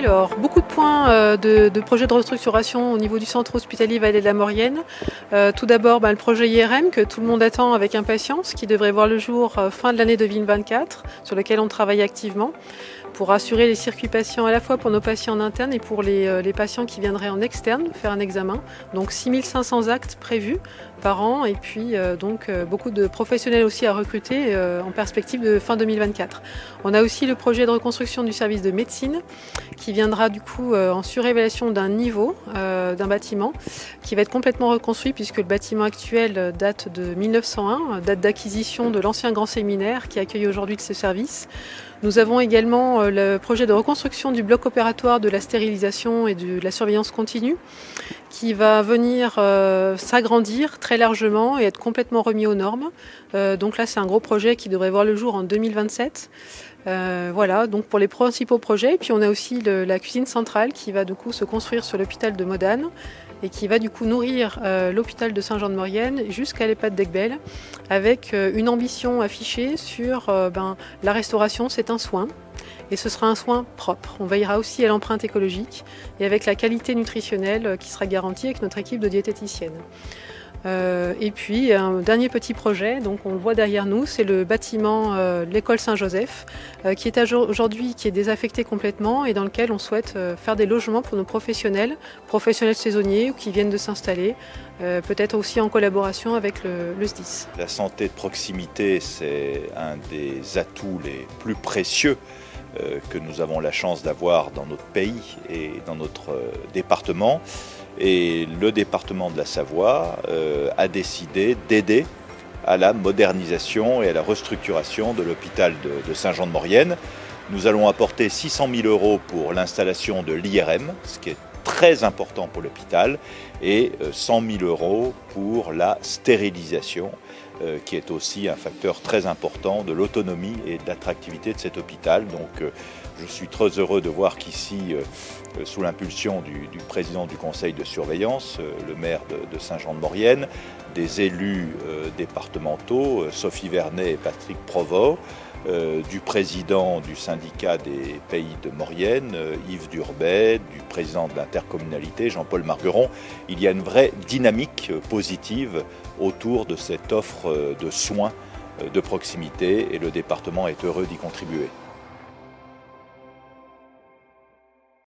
Alors, beaucoup de points de projets de restructuration au niveau du centre hospitalier Vallée de la Maurienne. Tout d'abord, le projet IRM que tout le monde attend avec impatience, qui devrait voir le jour fin de l'année 2024, sur lequel on travaille activement, pour assurer les circuits patients à la fois pour nos patients en interne et pour les patients qui viendraient en externe faire un examen. Donc 6500 actes prévus par an et puis beaucoup de professionnels aussi à recruter en perspective de fin 2024. On a aussi le projet de reconstruction du service de médecine qui viendra du coup en surévaluation d'un niveau d'un bâtiment qui va être complètement reconstruit puisque le bâtiment actuel date de 1901, date d'acquisition de l'ancien grand séminaire qui accueille aujourd'hui ce service. Nous avons également le projet de reconstruction du bloc opératoire de la stérilisation et de la surveillance continue qui va venir s'agrandir très largement et être complètement remis aux normes. Donc là, c'est un gros projet qui devrait voir le jour en 2027. Voilà, donc pour les principaux projets. Et puis on a aussi la cuisine centrale qui va du coup se construire sur l'hôpital de Modane et qui va du coup nourrir l'hôpital de Saint-Jean-de-Maurienne jusqu'à l'EHPAD d'Aiguebelle avec une ambition affichée sur la restauration, c'est un soin. Et ce sera un soin propre. On veillera aussi à l'empreinte écologique et avec la qualité nutritionnelle qui sera garantie avec notre équipe de diététiciennes. Et puis un dernier petit projet, donc on le voit derrière nous, c'est le bâtiment de l'école Saint-Joseph qui est aujourd'hui désaffecté complètement et dans lequel on souhaite faire des logements pour nos professionnels saisonniers ou qui viennent de s'installer, peut-être aussi en collaboration avec le SDIS. La santé de proximité, c'est un des atouts les plus précieux que nous avons la chance d'avoir dans notre pays et dans notre département. Et le département de la Savoie a décidé d'aider à la modernisation et à la restructuration de l'hôpital de Saint-Jean-de-Maurienne. Nous allons apporter 600 000 € pour l'installation de l'IRM, ce qui est très important pour l'hôpital, et 100 000 € pour la stérilisation, qui est aussi un facteur très important de l'autonomie et de l'attractivité de cet hôpital. Donc je suis très heureux de voir qu'ici, sous l'impulsion du président du conseil de surveillance, le maire de Saint-Jean-de-Maurienne, des élus départementaux, Sophie Vernet et Patrick Provost, du président du syndicat des pays de Maurienne, Yves Durbet, du président de l'intercommunalité, Jean-Paul Margueron. Il y a une vraie dynamique positive autour de cette offre de soins de proximité et le département est heureux d'y contribuer.